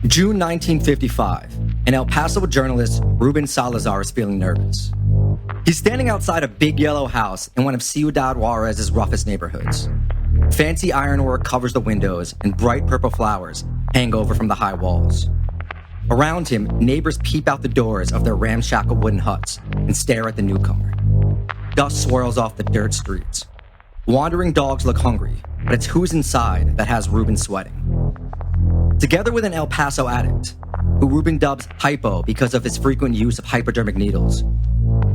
June 1955, an El Paso journalist, Ruben Salazar, is feeling nervous. He's standing outside a big yellow house in one of Ciudad Juarez's roughest neighborhoods. Fancy ironwork covers the windows, and bright purple flowers hang over from the high walls. Around him, neighbors peep out the doors of their ramshackle wooden huts and stare at the newcomer. Dust swirls off the dirt streets. Wandering dogs look hungry, but it's who's inside that has Ruben sweating. Together with an El Paso addict, who Ruben dubs Hypo because of his frequent use of hypodermic needles,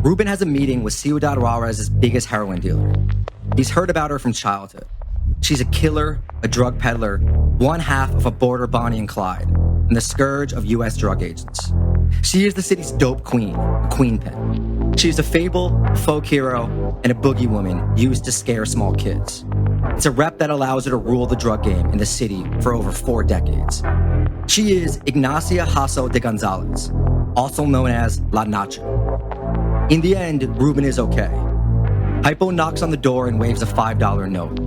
Ruben has a meeting with Ciudad Juarez's biggest heroin dealer. He's heard about her from childhood. She's a killer, a drug peddler, one half of a border Bonnie and Clyde, and the scourge of U.S. drug agents. She is the city's dope queen, a Queenpin. She is a fable, a folk hero, and a boogie woman used to scare small kids. It's a rep that allows her to rule the drug game in the city for over 4 decades. She is Ignacia Jasso de Gonzalez, also known as La Nacha. In the end, Ruben is okay. Hypo knocks on the door and waves a $5 note.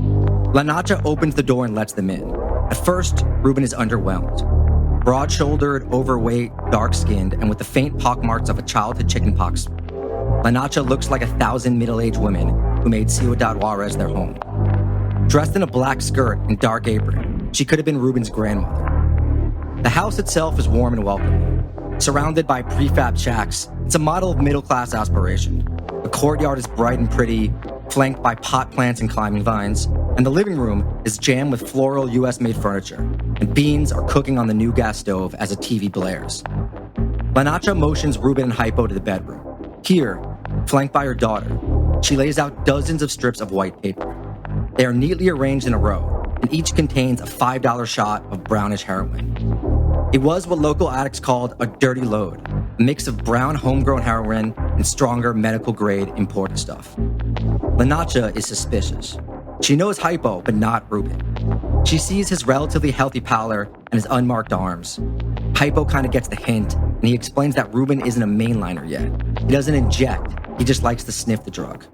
La Nacha opens the door and lets them in. At first, Ruben is underwhelmed. Broad-shouldered, overweight, dark-skinned, and with the faint pockmarks of a childhood chickenpox, La Nacha looks like 1,000 middle-aged women who made Ciudad Juarez their home. Dressed in a black skirt and dark apron, she could have been Ruben's grandmother. The house itself is warm and welcoming. Surrounded by prefab shacks, it's a model of middle-class aspiration. The courtyard is bright and pretty, flanked by pot plants and climbing vines, and the living room is jammed with floral US-made furniture, and beans are cooking on the new gas stove as a TV blares. La Nacha motions Ruben and Hypo to the bedroom. Here, flanked by her daughter, she lays out dozens of strips of white paper. They are neatly arranged in a row, and each contains a $5 shot of brownish heroin. It was what local addicts called a dirty load, a mix of brown homegrown heroin and stronger medical-grade imported stuff. La Nacha is suspicious. She knows Hypo, but not Ruben. She sees his relatively healthy pallor and his unmarked arms. Hypo kind of gets the hint, and he explains that Ruben isn't a mainliner yet. He doesn't inject, he just likes to sniff the drug.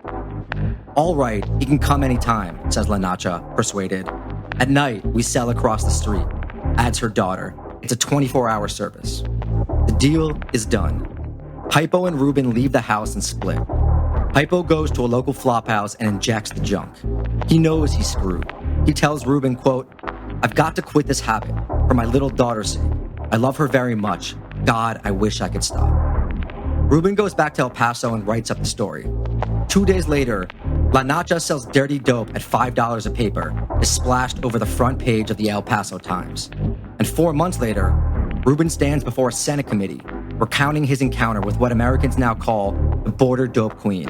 All right, he can come anytime, says La Nacha, persuaded. At night, we sell across the street, adds her daughter. It's a 24-hour service. The deal is done. Hypo and Ruben leave the house and split. Hypo goes to a local flop house and injects the junk. He knows he's screwed. He tells Ruben, quote, "I've got to quit this habit for my little daughter's sake. I love her very much. God, I wish I could stop." Ruben goes back to El Paso and writes up the story. 2 days later, La Nacha sells dirty dope at $5 a paper, is splashed over the front page of the El Paso Times. And 4 months later, Ruben stands before a Senate committee, recounting his encounter with what Americans now call the border dope queen,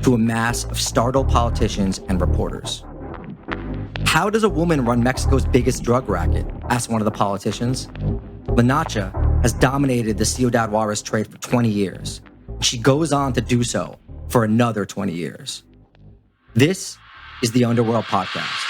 to a mass of startled politicians and reporters. "How does a woman run Mexico's biggest drug racket?" asked one of the politicians. La Nacha has dominated the Ciudad Juarez trade for 20 years. She goes on to do so for another 20 years. This is the Underworld Podcast.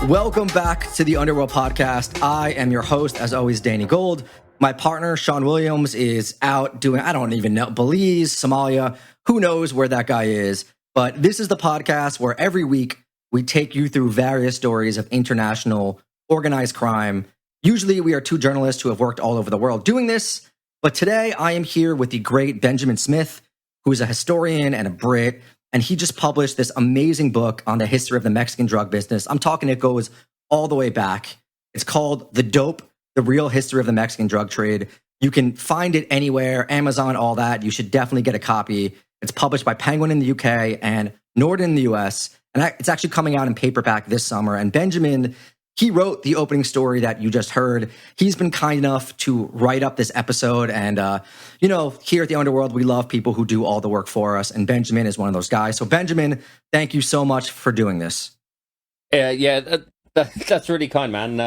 Welcome back to the Underworld Podcast. I am your host, as always, Danny Gold. My partner, Sean Williams, is out doing, I don't even know, Belize, Somalia, who knows where that guy is. But this is the podcast where every week we take you through various stories of international organized crime. Usually we are 2 journalists who have worked all over the world doing this. But today I am here with the great Benjamin Smith, who is a historian and a Brit. And he just published this amazing book on the history of the Mexican drug business. I'm talking, it goes all the way back. It's called The Dope, The Real History of the Mexican Drug Trade. You can find it anywhere, Amazon, all that. You should definitely get a copy. It's published by Penguin in the UK and Norden in the US. And it's actually coming out in paperback this summer. And Benjamin, he wrote the opening story that you just heard. He's been kind enough to write up this episode. And, here at the Underworld, we love people who do all the work for us. And Benjamin is one of those guys. So Benjamin, thank you so much for doing this. That's really kind, man.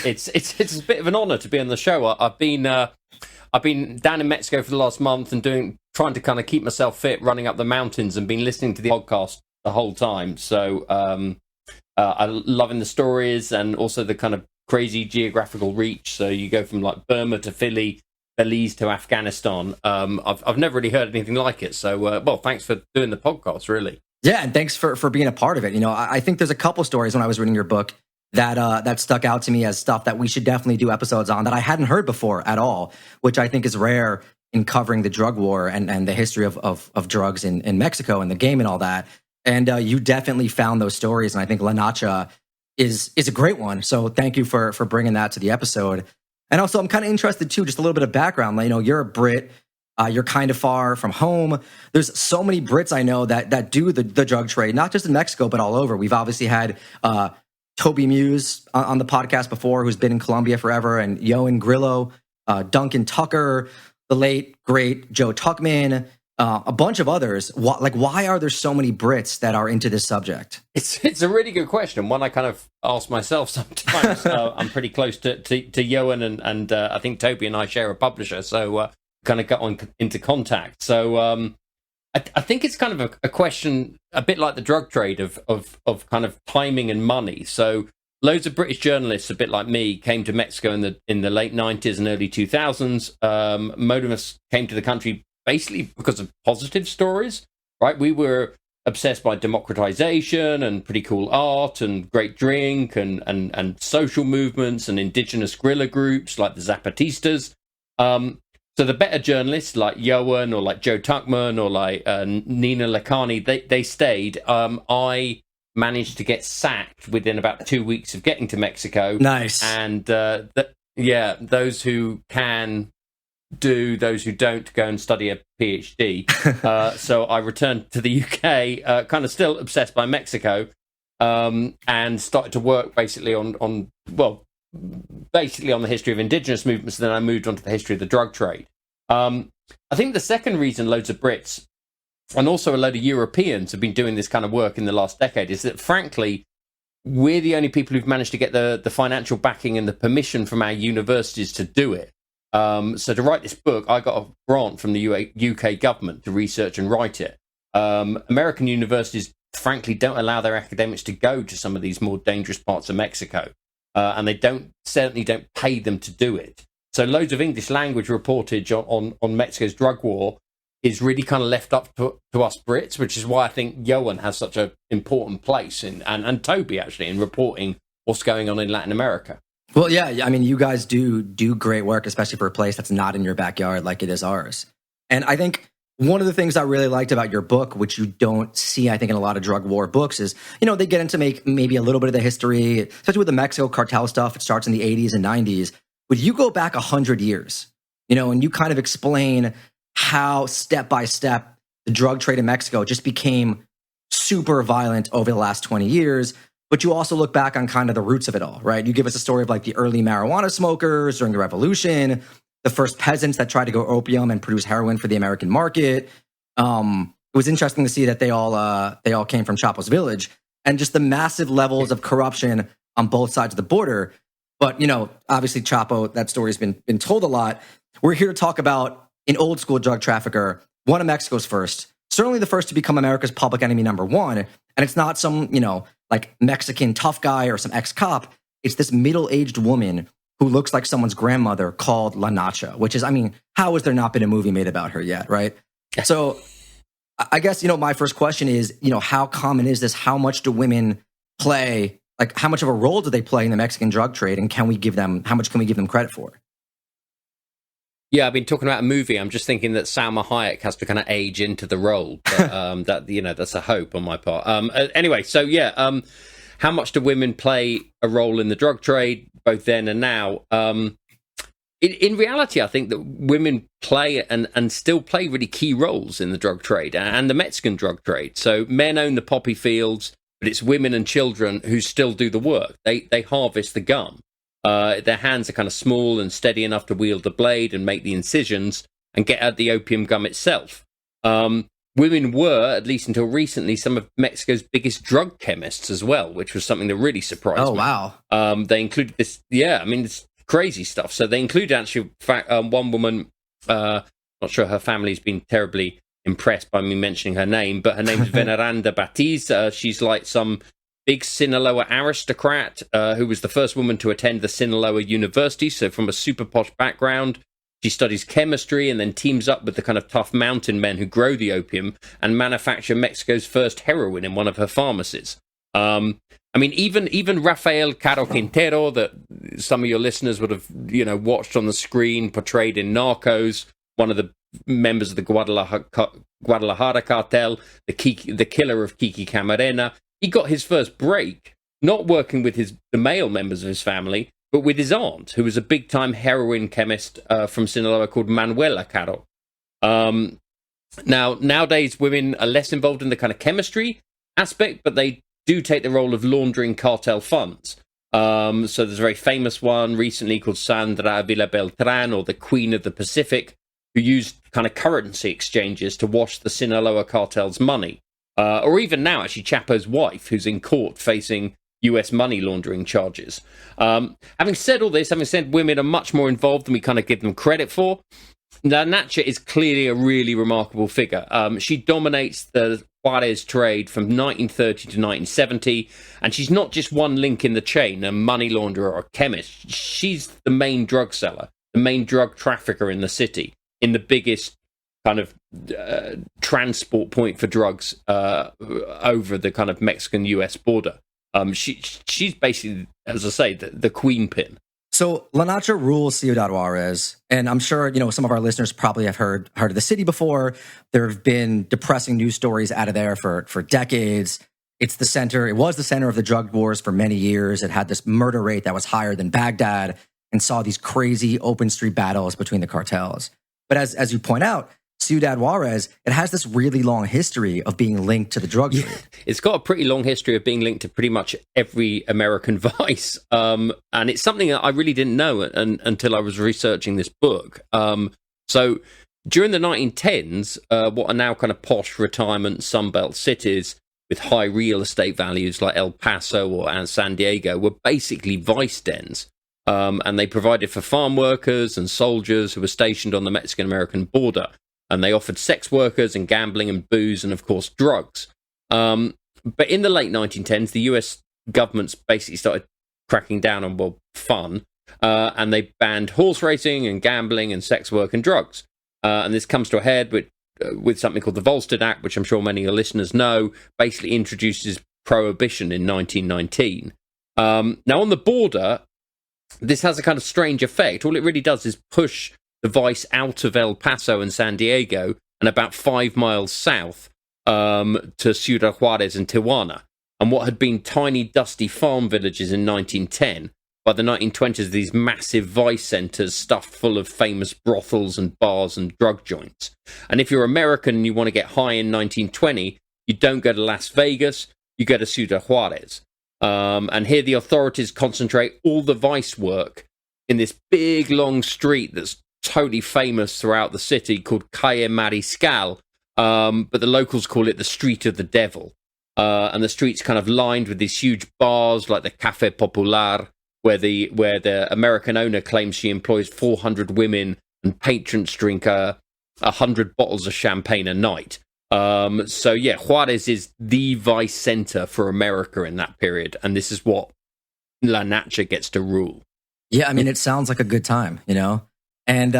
It's a bit of an honor to be on the show. I've been down in Mexico for the last month and trying to kind of keep myself fit, running up the mountains, and been listening to the podcast the whole time. So I'm loving the stories and also the kind of crazy geographical reach. So you go from like Burma to Philly, Belize to Afghanistan. I've never really heard anything like it. So, thanks for doing the podcast, really. Yeah, and thanks for being a part of it. I think there's a couple stories when I was reading your book that stuck out to me as stuff that we should definitely do episodes on that I hadn't heard before at all, which I think is rare in covering the drug war and the history of drugs in Mexico and the game and all that. And you definitely found those stories, and I think La Nacha is a great one. So thank you for bringing that to the episode. And also, I'm kind of interested too, just a little bit of background. You're a Brit. You're kind of far from home. There's so many Brits I know that do the drug trade, not just in Mexico, but all over. We've obviously had Toby Muse on the podcast before, who's been in Colombia forever, and Yoan Grillo, Duncan Tucker, the late, great Joe Tuckman, a bunch of others. Why are there so many Brits that are into this subject? It's a really good question, one I kind of ask myself sometimes. I'm pretty close to Yoan, and I think Toby and I share a publisher, so kind of got into contact. So I think it's kind of a question a bit like the drug trade of kind of timing and money. So loads of British journalists, a bit like me, came to Mexico in the late 90s and early 2000s. Most of us came to the country basically because of positive stories, right? We were obsessed by democratization and pretty cool art and great drink and social movements and indigenous guerrilla groups like the Zapatistas. So the better journalists like Yoan or like Joe Tuckman or like Nina Lakhani, they stayed. I managed to get sacked within about 2 weeks of getting to Mexico. Nice. And those who can do, those who don't, go and study a PhD. So I returned to the UK, kind of still obsessed by Mexico, and started to work basically on the history of indigenous movements. And then I moved on to the history of the drug trade. I think the second reason loads of Brits and also a load of Europeans have been doing this kind of work in the last decade is that, frankly, we're the only people who've managed to get the financial backing and the permission from our universities to do it. So to write this book, I got a grant from the UK government to research and write it. American universities, frankly, don't allow their academics to go to some of these more dangerous parts of Mexico. And they certainly don't pay them to do it. So loads of English language reportage on Mexico's drug war is really kind of left up to us Brits, which is why I think Yoan has such an important place and Toby actually in reporting what's going on in Latin America. Well, yeah, I mean, you guys do great work, especially for a place that's not in your backyard like it is ours. And I think one of the things I really liked about your book, which you don't see, I think, in a lot of drug war books, is, they get into maybe a little bit of the history, especially with the Mexico cartel stuff. It starts in the 80s and 90s. But you go back 100 years, and you kind of explain how step by step the drug trade in Mexico just became super violent over the last 20 years. But you also look back on kind of the roots of it all, right? You give us a story of like the early marijuana smokers during the revolution, the first peasants that tried to grow opium and produce heroin for the American market. It was interesting to see that they all came from Chapo's village, and just the massive levels of corruption on both sides of the border. But, obviously Chapo, that story's been told a lot. We're here to talk about an old school drug trafficker, one of Mexico's first, certainly the first to become America's public enemy number one. And it's not some, like Mexican tough guy or some ex-cop. It's this middle-aged woman who looks like someone's grandmother called La Nacha, which is, I mean, how has there not been a movie made about her yet, right? So I guess, my first question is, how common is this? How much do women play? Like, how much of a role do they play in the Mexican drug trade? And how much can we give them credit for? Yeah, I've been talking about a movie. I'm just thinking that Salma Hayek has to kind of age into the role. But, that's a hope on my part. Anyway, so yeah, how much do women play a role in the drug trade, both then and now? In reality, I think that women play and still play really key roles in the drug trade and the Mexican drug trade. So men own the poppy fields, but it's women and children who still do the work. They harvest the gum. Their hands are kind of small and steady enough to wield the blade and make the incisions and get at the opium gum itself. Women were, at least until recently, some of Mexico's biggest drug chemists as well, which was something that really surprised me. Oh, wow. They included this, it's crazy stuff. So they included actually, one woman, not sure her family's been terribly impressed by me mentioning her name, but her name is Veneranda Batiz. She's like some big Sinaloa aristocrat who was the first woman to attend the Sinaloa University, so from a super posh background. She studies chemistry and then teams up with the kind of tough mountain men who grow the opium and manufacture Mexico's first heroin in one of her pharmacies. I mean, even Rafael Caro Quintero, that some of your listeners would have, watched on the screen, portrayed in Narcos, one of the members of the Guadalajara cartel, the killer of Kiki Camarena. He got his first break, not working with the male members of his family, but with his aunt, who was a big-time heroin chemist from Sinaloa called Manuela Caro. Nowadays, women are less involved in the kind of chemistry aspect, but they do take the role of laundering cartel funds. So there's a very famous one recently called Sandra Avila Beltran, or the Queen of the Pacific, who used kind of currency exchanges to wash the Sinaloa cartel's money. Or even now, actually, Chapo's wife, who's in court facing US money laundering charges. Having said all this, having said women are much more involved than we kind of give them credit for, Nacha is clearly a really remarkable figure. She dominates the Juarez trade from 1930 to 1970, and she's not just one link in the chain, a money launderer or a chemist. She's the main drug seller, the main drug trafficker in the city, in the biggest kind of transport point for drugs over the kind of Mexican-US border. She's basically, as I say, the Queen Pin. So La Nacha rules Ciudad Juarez, and I'm sure some of our listeners probably have heard of the city before. There have been depressing news stories out of there for decades. It was the center of the drug wars for many years. It had this murder rate that was higher than Baghdad, and saw these crazy open street battles between the cartels. But as you point out, Ciudad Juarez, it has this really long history of being linked to the drug trade. It's got a pretty long history of being linked to pretty much every American vice. And it's something that I really didn't know until I was researching this book. So during the 1910s, what are now kind of posh retirement Sunbelt cities with high real estate values like El Paso and San Diego were basically vice dens. And they provided for farm workers and soldiers who were stationed on the Mexican-American border. And they offered sex workers and gambling and booze and, of course, drugs. But in the late 1910s, the US governments basically started cracking down on, fun. And they banned horse racing and gambling and sex work and drugs. And this comes to a head with something called the Volstead Act, which I'm sure many of your listeners know, basically introduces prohibition in 1919. Now, on the border, this has a kind of strange effect. All it really does is push the vice out of El Paso and San Diego and about 5 miles south to Ciudad Juarez and Tijuana. And what had been tiny, dusty farm villages in 1910, by the 1920s, these massive vice centers stuffed full of famous brothels and bars and drug joints. And if you're American and you want to get high in 1920, you don't go to Las Vegas, you go to Ciudad Juarez. And here the authorities concentrate all the vice work in this big, long street that's totally famous throughout the city called Calle Mariscal, but the locals call it the Street of the Devil. And the street's kind of lined with these huge bars like the Café Popular, where the American owner claims she employs 400 women and patrons drink 100 bottles of champagne a night. So yeah, Juarez is the vice center for America in that period, and this is what La Nacha gets to rule. Yeah, I mean, it sounds like a good time, And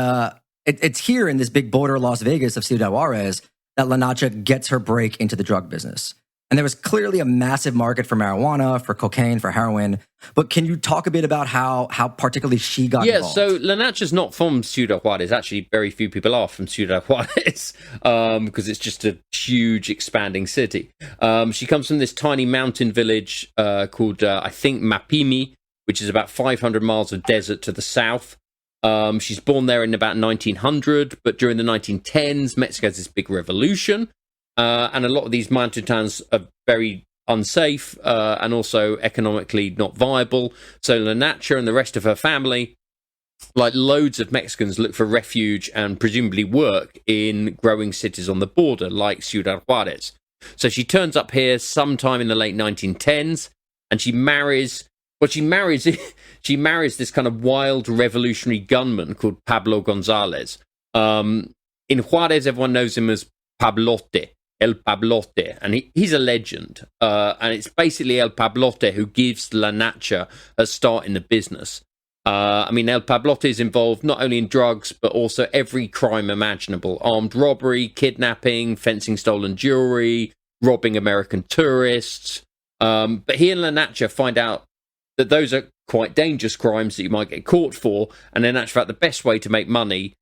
it's here in this big border Las Vegas of Ciudad Juarez that La Nacha gets her break into the drug business. And there was clearly a massive market for marijuana, for cocaine, for heroin. But can you talk a bit about how particularly she got involved? So La Nacha's not from Ciudad Juarez. Actually, very few people are from Ciudad Juarez because it's just a huge, expanding city. She comes from this tiny mountain village called, I think, Mapimi, which is about 500 miles of desert to the south. She's born there in about 1900, but during the 1910s, Mexico has this big revolution. And a lot of these mountain towns are very unsafe and also economically not viable. So La Nacha and the rest of her family, like loads of Mexicans, look for refuge and presumably work in growing cities on the border, like Ciudad Juarez. So she turns up here sometime in the late 1910s, and she marries this kind of wild revolutionary gunman called Pablo Gonzalez. In Juarez, everyone knows him as Pablote. El Pablote, and he's a legend. And it's basically El Pablote who gives La Nacha a start in the business. I mean, El Pablote is involved not only in drugs, but also every crime imaginable. Armed robbery, kidnapping, fencing stolen jewelry, robbing American tourists. But he and La Nacha find out that those are quite dangerous crimes that you might get caught for. And in actual fact, the best way to make money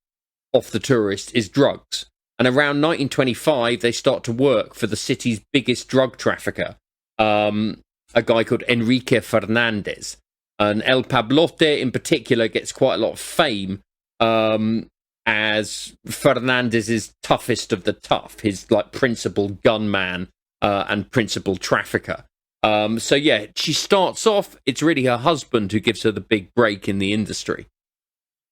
off the tourist is drugs. And around 1925, they start to work for the city's biggest drug trafficker, a guy called Enrique Fernandez. And El Pablote in particular gets quite a lot of fame as Fernandez's toughest of the tough, his like principal gunman and principal trafficker. So yeah, she starts off, it's really her husband who gives her the big break in the industry.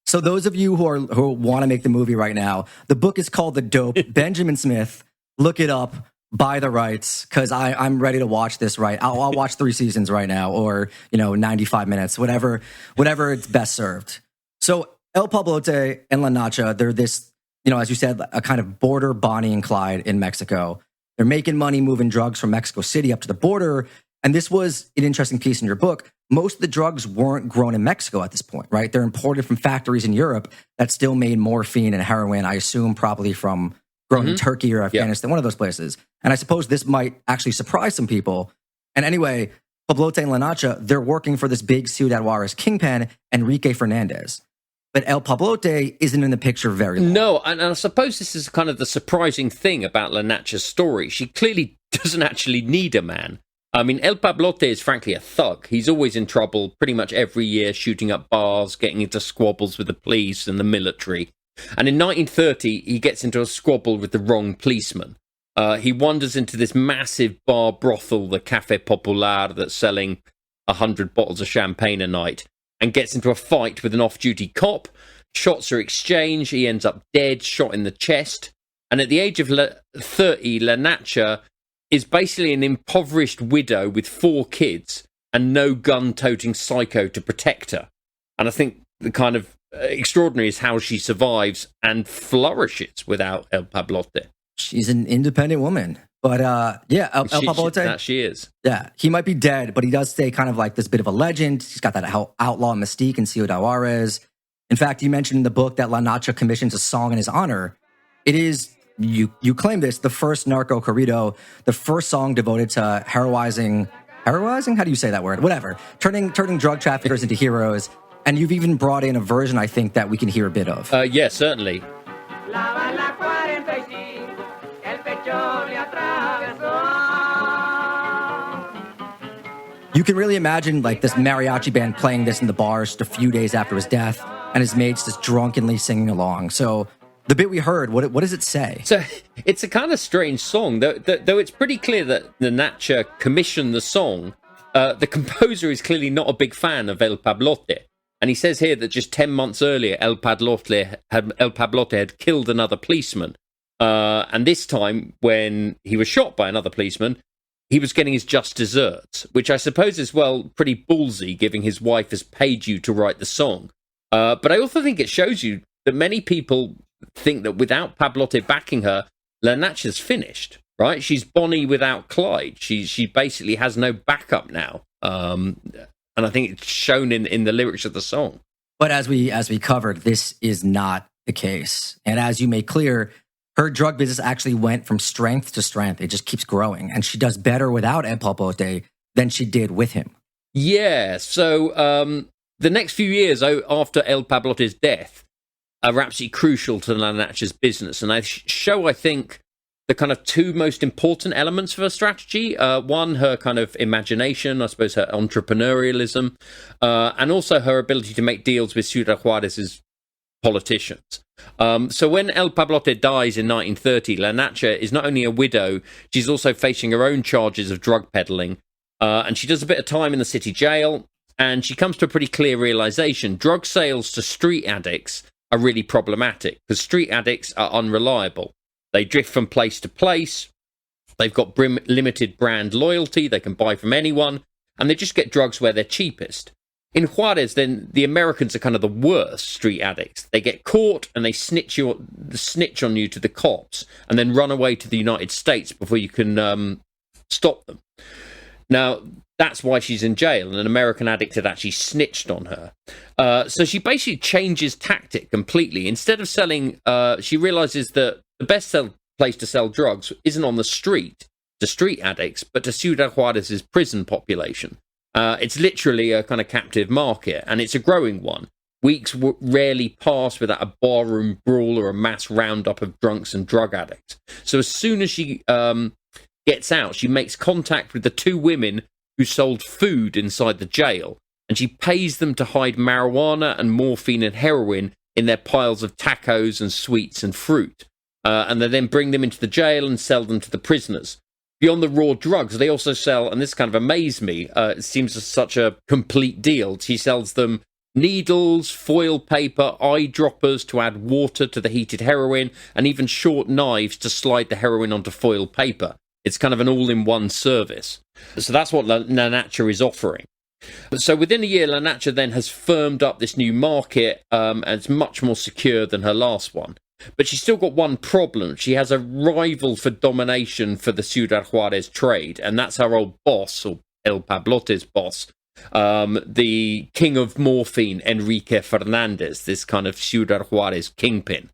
So those of you who want to make the movie right now, the book is called The Dope. Benjamin Smith, look it up. Buy the rights, because I'm ready to watch this. Right, I'll watch 3 seasons right now, or 95 minutes, whatever it's best served. So El Pablote and La Nacha, they're this, as you said, a kind of border Bonnie and Clyde in Mexico. They're making money moving drugs from Mexico City up to the border, and this was an interesting piece in your book. Most of the drugs weren't grown in Mexico at this point, right? They're imported from factories in Europe that still made morphine and heroin. I assume probably from grown in Turkey or Afghanistan, one of those places. And I suppose this might actually surprise some people. And anyway, Pablote and La Nacha, they're working for this big Ciudad Juarez kingpin, Enrique Fernandez. But El Pablote isn't in the picture very long. No, and I suppose this is kind of the surprising thing about La Nacha's story. She clearly doesn't actually need a man. I mean, El Pablote is frankly a thug. He's always in trouble pretty much every year, shooting up bars, getting into squabbles with the police and the military. And in 1930, he gets into a squabble with the wrong policeman. He wanders into this massive bar brothel, the Café Popular, that's selling 100 bottles of champagne a night, and gets into a fight with an off-duty cop. Shots are exchanged. He ends up dead, shot in the chest. And at the age of 30, La Nacha is basically an impoverished widow with 4 kids and no gun-toting psycho to protect her. And I think the kind of extraordinary is how she survives and flourishes without El Pablote. She's an independent woman. But El Pablote, she is. Yeah, he might be dead, but he does stay kind of like this bit of a legend. He's got that outlaw mystique in Ciudad Juarez. In fact, you mentioned in the book that La Nacha commissions a song in his honor. It is, you claim this, the first narco corrido, the first song devoted to heroizing? How do you say that word? Whatever. Turning drug traffickers into heroes. And you've even brought in a version, I think, that we can hear a bit of. Yeah, certainly. You can really imagine like this mariachi band playing this in the bars just a few days after his death, and his mates just drunkenly singing along. So the bit we heard, what does it say? So it's a kind of strange song, though it's pretty clear that the Nacha commissioned the song. The composer is clearly not a big fan of El Pablote. And he says here that just 10 months earlier, El Pablote had killed another policeman. And this time, when he was shot by another policeman, he was getting his just desserts, which I suppose is, well, pretty ballsy, given his wife has paid you to write the song. But I also think it shows you that many people think that without Pablote backing her, La Nacha's finished, right? She's Bonnie without Clyde. She basically has no backup now. And I think it's shown in the lyrics of the song. But as we covered, this is not the case. And as you made clear, her drug business actually went from strength to strength. It just keeps growing. And she does better without El Pablote than she did with him. Yeah. So the next few years after El Pablote's death are absolutely crucial to La Nacha's business. And they show, I think, the kind of 2 most important elements of her strategy. One, her kind of imagination, I suppose her entrepreneurialism, and also her ability to make deals with Ciudad Juarez's politicians. So when El Pablote dies in 1930, La Nacha is not only a widow, she's also facing her own charges of drug peddling. And she does a bit of time in the city jail, and she comes to a pretty clear realization. Drug sales to street addicts are really problematic because street addicts are unreliable. They drift from place to place. They've got limited brand loyalty. They can buy from anyone. And they just get drugs where they're cheapest. In Juarez, then, the Americans are kind of the worst street addicts. They get caught and they snitch on you to the cops and then run away to the United States before you can stop them. Now, that's why she's in jail. And an American addict had actually snitched on her. So she basically changes tactic completely. Instead of selling, she realizes that the best place to sell drugs isn't on the street to street addicts, but to Ciudad Juarez's prison population. It's literally a kind of captive market, and it's a growing one. Weeks rarely pass without a barroom brawl or a mass roundup of drunks and drug addicts. So as soon as she gets out, she makes contact with the two women who sold food inside the jail, and she pays them to hide marijuana and morphine and heroin in their piles of tacos and sweets and fruit. And they then bring them into the jail and sell them to the prisoners. Beyond the raw drugs, they also sell, and this kind of amazed me, it seems such a complete deal. She sells them needles, foil paper, eyedroppers to add water to the heated heroin, and even short knives to slide the heroin onto foil paper. It's kind of an all-in-one service. So that's what La Nacha is offering. So within a year, La Nacha then has firmed up this new market, and it's much more secure than her last one. But she's still got one problem. She has a rival for domination for the Ciudad Juarez trade, and that's her old boss, or El Pablote's boss, the king of morphine, Enrique Fernandez, this kind of Ciudad Juarez kingpin.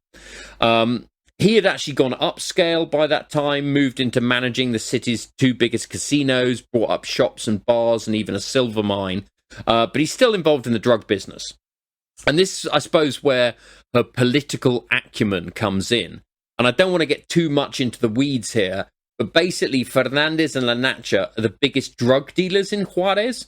He had actually gone upscale by that time, moved into managing the city's two biggest casinos, brought up shops and bars and even a silver mine. But he's still involved in the drug business. And this, I suppose, where her political acumen comes in. And I don't want to get too much into the weeds here, but basically Fernandez and La Nacha are the biggest drug dealers in Juarez,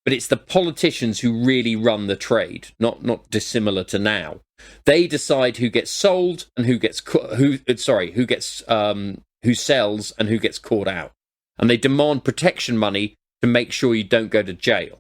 but it's the politicians who really run the trade, not dissimilar to now. They decide who gets sold and who sells and who gets caught out. And they demand protection money to make sure you don't go to jail.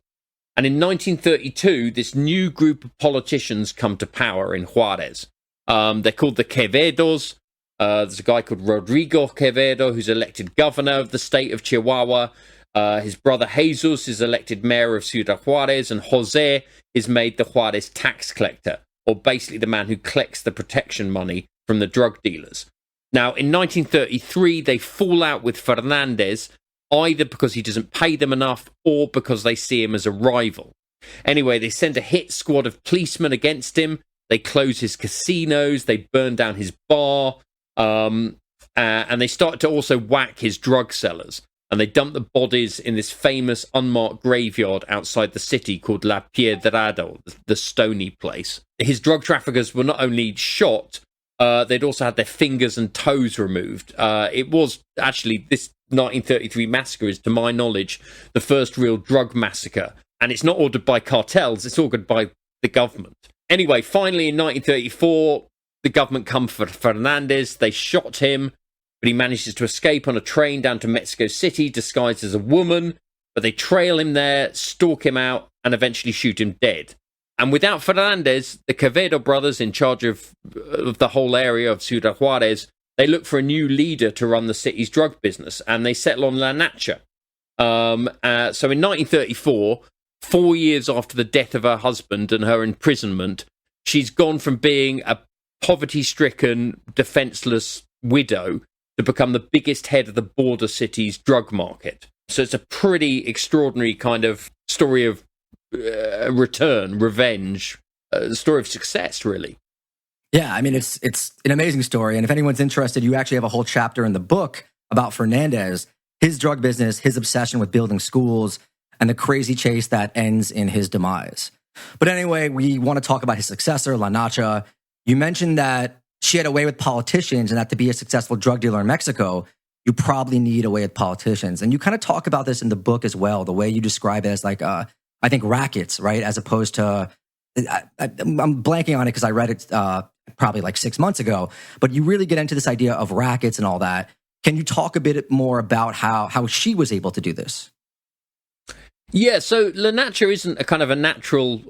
And in 1932, this new group of politicians come to power in Juarez. They're called the Quevedos. There's a guy called Rodrigo Quevedo, who's elected governor of the state of Chihuahua. His brother Jesus is elected mayor of Ciudad Juarez, and Jose is made the Juarez tax collector, or basically the man who collects the protection money from the drug dealers. Now, in 1933, they fall out with Fernandez, either because he doesn't pay them enough or because they see him as a rival. Anyway, they send a hit squad of policemen against him. They close his casinos. They burn down his bar. And they start to also whack his drug sellers. And they dump the bodies in this famous unmarked graveyard outside the city called La Piedrada, the stony place. His drug traffickers were not only shot, they'd also had their fingers and toes removed. It was actually, this 1933 massacre is, to my knowledge, the first real drug massacre. And it's not ordered by cartels, it's ordered by the government. Anyway, finally in 1934, the government come for Fernandez. They shot him, but he manages to escape on a train down to Mexico City disguised as a woman. But they trail him there, stalk him out, and eventually shoot him dead. And without Fernandez, the Quevedo brothers, in charge of the whole area of Ciudad Juarez, they look for a new leader to run the city's drug business, and they settle on La Nacha. So in 1934, 4 years after the death of her husband and her imprisonment, she's gone from being a poverty-stricken, defenseless widow to become the biggest head of the border city's drug market. So it's a pretty extraordinary kind of story of return, revenge, story of success, really. Yeah, I mean, it's an amazing story. And if anyone's interested, you actually have a whole chapter in the book about Fernandez, his drug business, his obsession with building schools, and the crazy chase that ends in his demise. But anyway, we want to talk about his successor, La Nacha. You mentioned that she had a way with politicians, and that to be a successful drug dealer in Mexico, you probably need a way with politicians. And you kind of talk about this in the book as well, the way you describe it as like, I think, rackets, right? As opposed to, I'm blanking on it because I read it probably like 6 months ago, but you really get into this idea of rackets and all that. Can you talk a bit more about how she was able to do this? Yeah, so La Nacha isn't a kind of a natural,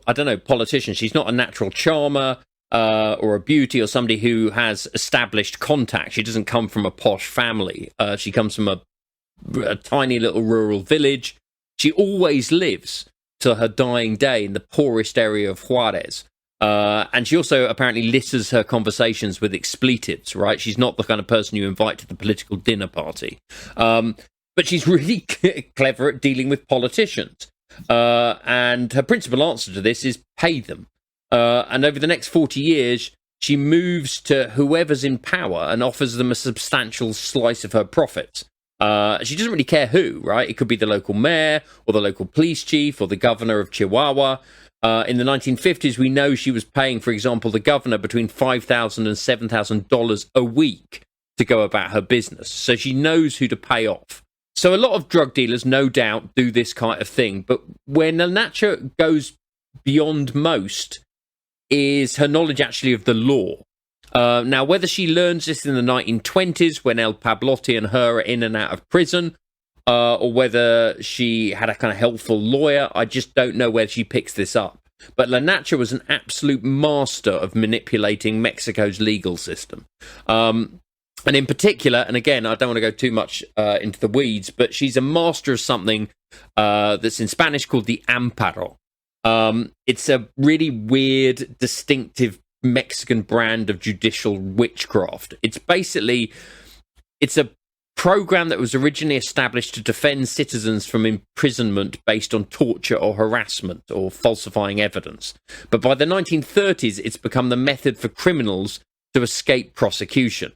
politician. She's not a natural charmer or a beauty or somebody who has established contact. She doesn't come from a posh family. She comes from a tiny little rural village. She always lives to her dying day in the poorest area of Juarez. And she also apparently litters her conversations with expletives, right? She's not the kind of person you invite to the political dinner party. but she's really clever at dealing with politicians. And her principal answer to this is pay them. And over the next 40 years, she moves to whoever's in power and offers them a substantial slice of her profits. She doesn't really care who, right? It could be the local mayor or the local police chief or the governor of Chihuahua. In the 1950s, we know she was paying, for example, the governor between $5,000 and $7,000 a week to go about her business. So she knows who to pay off. So a lot of drug dealers, no doubt, do this kind of thing. But where Nacha goes beyond most is her knowledge actually of the law. Now, whether she learns this in the 1920s when El Pablotti and her are in and out of prison, or whether she had a kind of helpful lawyer, I just don't know where she picks this up. But La Nacha was an absolute master of manipulating Mexico's legal system. And in particular, and again, I don't want to go too much into the weeds, but she's a master of something that's in Spanish called the amparo. It's a really weird, distinctive Mexican brand of judicial witchcraft. It's a program that was originally established to defend citizens from imprisonment based on torture or harassment or falsifying evidence. But by the 1930s, it's become the method for criminals to escape prosecution.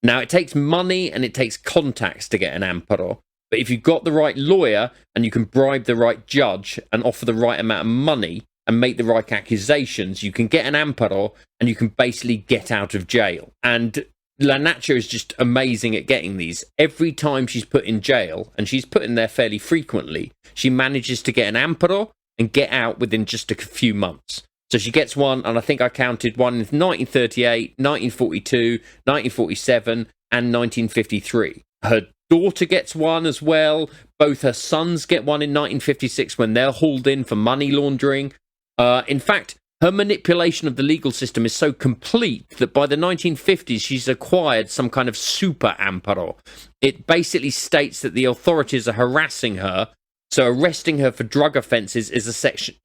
Now, it takes money and it takes contacts to get an amparo, but if you've got the right lawyer and you can bribe the right judge and offer the right amount of money and make the right accusations, you can get an amparo and you can basically get out of jail. And La Nacha is just amazing at getting these. Every time she's put in jail, and she's put in there fairly frequently, she manages to get an amparo and get out within just a few months. So she gets one, and I think I counted one in 1938, 1942, 1947, and 1953. Her daughter gets one as well. Both her sons get one in 1956 when they're hauled in for money laundering. In fact, her manipulation of the legal system is so complete that by the 1950s, she's acquired some kind of super amparo. It basically states that the authorities are harassing her, so arresting her for drug offences is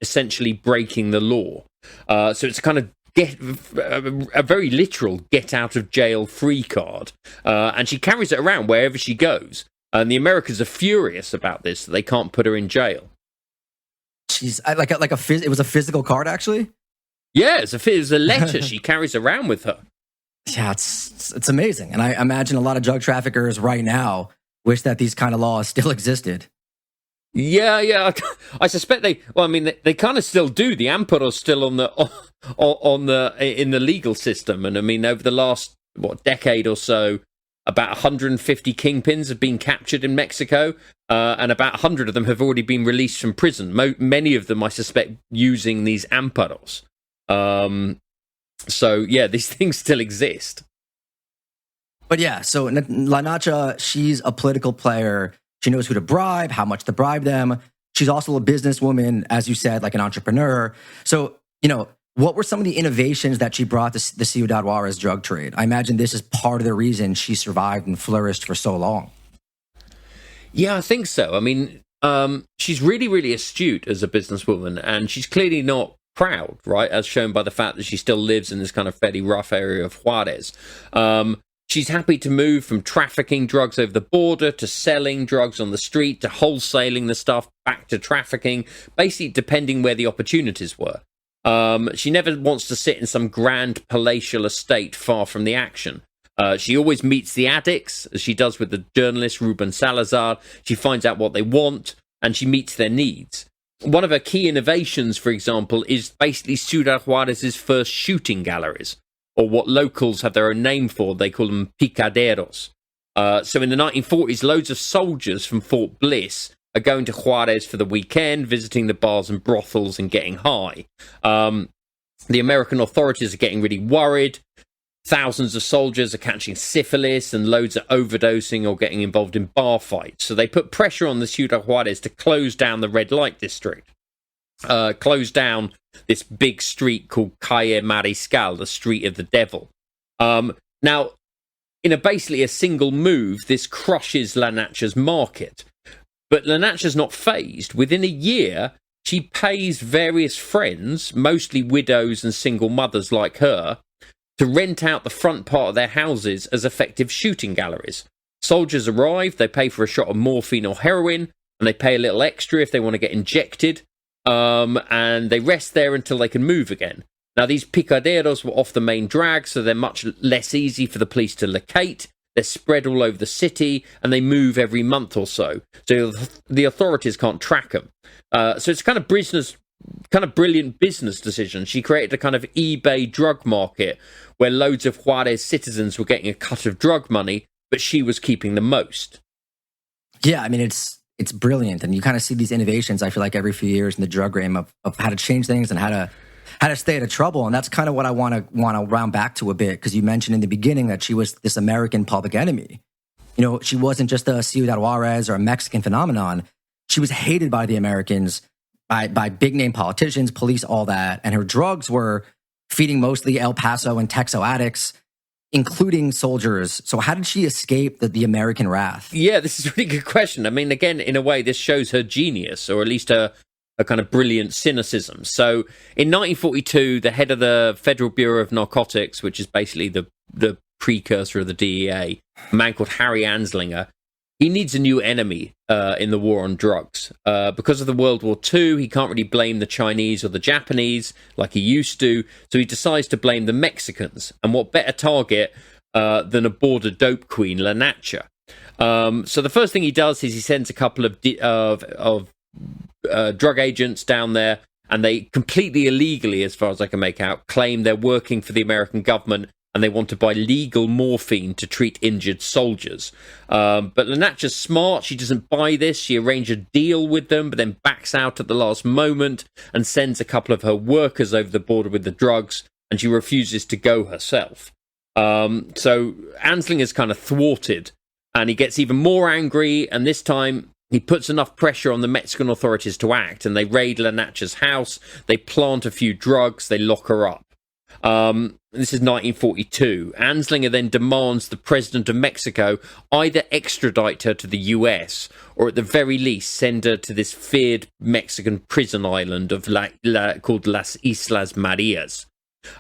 essentially breaking the law. So it's a kind of a very literal get out of jail free card. And she carries it around wherever she goes. And the Americans are furious about this, that they can't put her in jail. She's it was a physical card, actually? Yeah, it was a letter she carries around with her. Yeah, it's amazing. And I imagine a lot of drug traffickers right now wish that these kind of laws still existed. Yeah. I suspect they kind of still do. The amparo's still in the legal system. And I mean, over the last, decade or so, about 150 kingpins have been captured in Mexico, and about 100 of them have already been released from prison. Many of them, I suspect, using these amparos. So yeah, these things still exist. But yeah, so La Nacha, she's a political player. She knows who to bribe, how much to bribe them. She's also a businesswoman, as you said, like an entrepreneur. So, what were some of the innovations that she brought to the Ciudad Juarez drug trade? I imagine this is part of the reason she survived and flourished for so long. Yeah, I think so. I mean, she's really, really astute as a businesswoman, and she's clearly not proud, right? As shown by the fact that she still lives in this kind of fairly rough area of Juarez. She's happy to move from trafficking drugs over the border to selling drugs on the street to wholesaling the stuff back to trafficking, basically depending where the opportunities were. She never wants to sit in some grand palatial estate far from the action. She always meets the addicts, as she does with the journalist Ruben Salazar. She finds out what they want, and she meets their needs. One of her key innovations, for example, is basically Ciudad Juarez's first shooting galleries, or what locals have their own name for. They call them picaderos. So in the 1940s, loads of soldiers from Fort Bliss are going to Juarez for the weekend, visiting the bars and brothels and getting high. The American authorities are getting really worried. Thousands of soldiers are catching syphilis and loads are overdosing or getting involved in bar fights. So they put pressure on the Ciudad Juarez to close down the red light district. Close down this big street called Calle Mariscal, the Street of the Devil. Now, in basically a single move, this crushes La Nacha's market. But La Nacha's not fazed. Within a year, she pays various friends, mostly widows and single mothers like her, to rent out the front part of their houses as effective shooting galleries. Soldiers arrive, they pay for a shot of morphine or heroin, and they pay a little extra if they want to get injected, and they rest there until they can move again. Now, these picaderos were off the main drag, so they're much less easy for the police to locate. They're spread all over the city, and they move every month or so. So the authorities can't track them. So it's kind of brilliant business decision. She created a kind of eBay drug market where loads of Juarez citizens were getting a cut of drug money, but she was keeping the most. Yeah, I mean, it's brilliant. And you kind of see these innovations, I feel like, every few years in the drug game of how to change things and how to stay out of trouble. And that's kind of what I want to round back to a bit, because you mentioned in the beginning that she was this American public enemy. You know, she wasn't just a Ciudad Juarez or a Mexican phenomenon. She was hated by the Americans, by big name politicians, police, all that. And her drugs were feeding mostly El Paso and Texo addicts, including soldiers. So how did she escape the American wrath? Yeah, this is a really good question. I mean, again, in a way, this shows her genius, or at least her kind of brilliant cynicism. So in 1942, the head of the Federal Bureau of Narcotics, which is basically the precursor of the DEA, a man called Harry Anslinger, he needs a new enemy in the war on drugs. Because of the World War II, he can't really blame the Chinese or the Japanese like he used to, so he decides to blame the Mexicans. And what better target than a border dope queen, La Nacha. So the first thing he does is he sends a couple of drug agents down there, and they completely illegally, as far as I can make out, claim they're working for the American government and they want to buy legal morphine to treat injured soldiers. But Lanacha's smart. She doesn't buy this. She arranged a deal with them, but then backs out at the last moment and sends a couple of her workers over the border with the drugs, and she refuses to go herself. So Anslinger's kind of thwarted, and he gets even more angry, and this time he puts enough pressure on the Mexican authorities to act, and they raid La Nacha's house, they plant a few drugs, they lock her up. This is 1942. Anslinger then demands the president of Mexico either extradite her to the US, or at the very least send her to this feared Mexican prison island of called Las Islas Marias.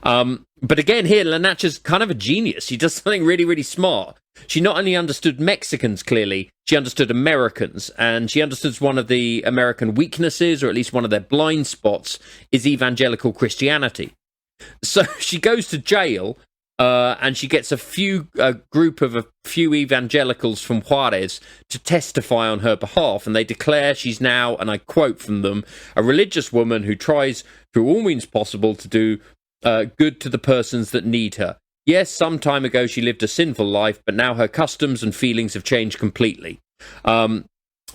But again, here, La Nacha's kind of a genius. She does something really, really smart. She not only understood Mexicans clearly, she understood Americans, and she understood one of the American weaknesses, or at least one of their blind spots, is evangelical Christianity. So she goes to jail, and she gets a group of a few evangelicals from Juarez to testify on her behalf, and they declare she's now, and I quote from them, a religious woman who tries through all means possible to do good to the persons that need her. Yes, some time ago she lived a sinful life, but now her customs and feelings have changed completely.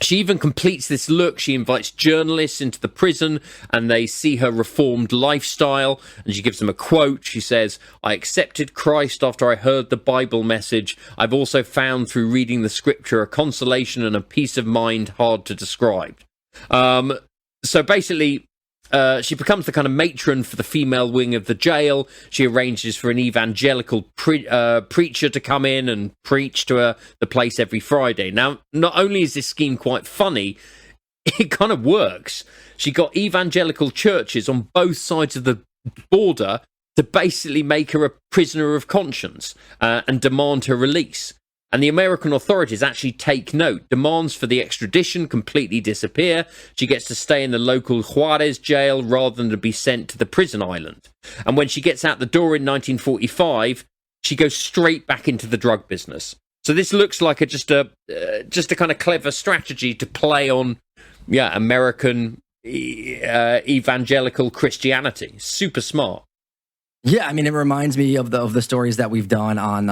She even completes this look. She invites journalists into the prison, and they see her reformed lifestyle, and she gives them a quote. She says, "I accepted Christ after I heard the Bible message. I've also found through reading the scripture a consolation and a peace of mind hard to describe." So basically, she becomes the kind of matron for the female wing of the jail. She arranges for an evangelical preacher to come in and preach to the place every Friday. Now, not only is this scheme quite funny, it kind of works. She got evangelical churches on both sides of the border to basically make her a prisoner of conscience and demand her release. And the American authorities actually take note. Demands for the extradition completely disappear. She gets to stay in the local Juarez jail rather than to be sent to the prison island. And when she gets out the door in 1945, she goes straight back into the drug business. So this looks like just a kind of clever strategy to play on, American evangelical Christianity. Super smart. Yeah, I mean, it reminds me of the stories that we've done on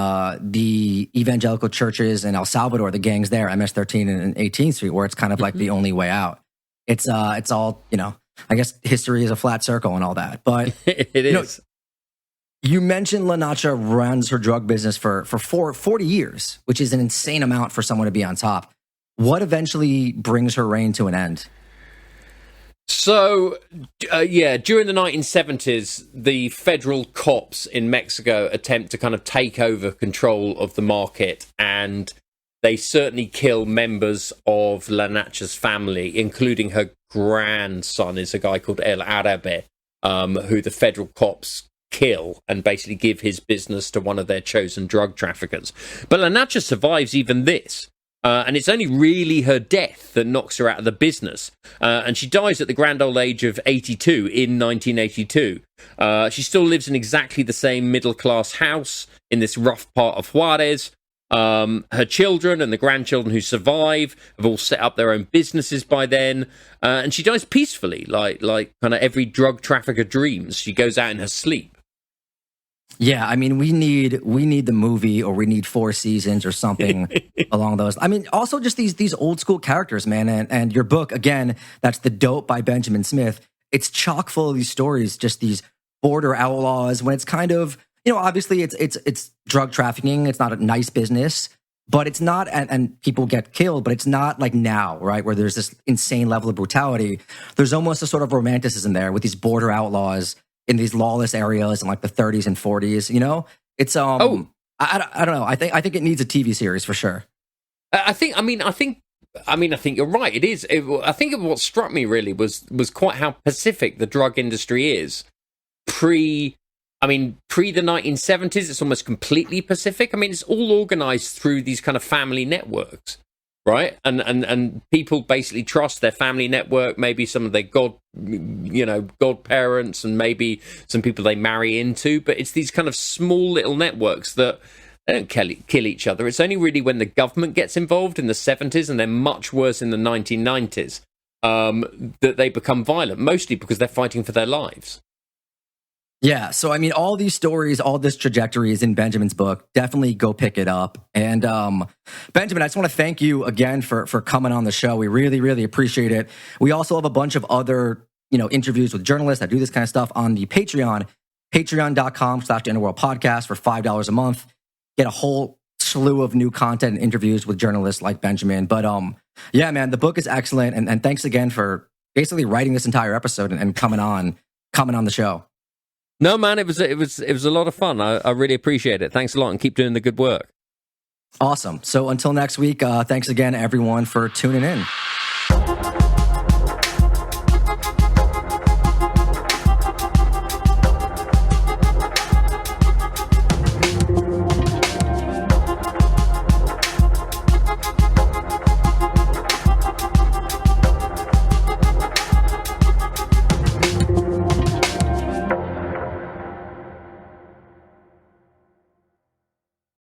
the evangelical churches in El Salvador, the gangs there, MS-13 and 18th Street, where it's kind of like the only way out. It's all, I guess history is a flat circle and all that. But it is. You mentioned La Nacha runs her drug business for 40 years, which is an insane amount for someone to be on top. What eventually brings her reign to an end? So, during the 1970s, the federal cops in Mexico attempt to kind of take over control of the market, and they certainly kill members of La Nacha's family, including her grandson is a guy called El Arabe, who the federal cops kill and basically give his business to one of their chosen drug traffickers. But Nacha survives even this. And it's only really her death that knocks her out of the business. And she dies at the grand old age of 82 in 1982. She still lives in exactly the same middle-class house in this rough part of Juarez. Her children and the grandchildren who survive have all set up their own businesses by then. And she dies peacefully, like kind of every drug trafficker dreams. She goes out in her sleep. Yeah, I mean, we need the movie, or we need 4 seasons or something along those. I mean, also just these old school characters, man. And your book, again, that's The Dope by Benjamin Smith. It's chock full of these stories, just these border outlaws, when it's kind of, obviously it's drug trafficking. It's not a nice business, but it's not, and people get killed, but it's not like now, right? Where there's this insane level of brutality. There's almost a sort of romanticism there with these border outlaws in these lawless areas in like the 30s and 40s, it's I don't know. I think it needs a TV series for sure. I think you're right. It is. I think what struck me really was quite how pacific the drug industry is pre the 1970s. It's almost completely pacific. I mean, it's all organized through these kind of family networks. Right, and people basically trust their family network, maybe some of their godparents, and maybe some people they marry into. But it's these kind of small little networks that they don't kill each other. It's only really when the government gets involved in the 70s, and then much worse in the 1990s, that they become violent. Mostly because they're fighting for their lives. Yeah, so I mean, all these stories, all this trajectory is in Benjamin's book. Definitely go pick it up. And Benjamin, I just want to thank you again for coming on the show. We really, really appreciate it. We also have a bunch of other, interviews with journalists that do this kind of stuff on the Patreon, patreon.com/Underworld podcast for $5 a month. Get a whole slew of new content and interviews with journalists like Benjamin. But yeah, man, the book is excellent. And thanks again for basically writing this entire episode and coming on the show. No, man, it was a lot of fun. I really appreciate it. Thanks a lot, and keep doing the good work. Awesome. So until next week, thanks again, everyone, for tuning in.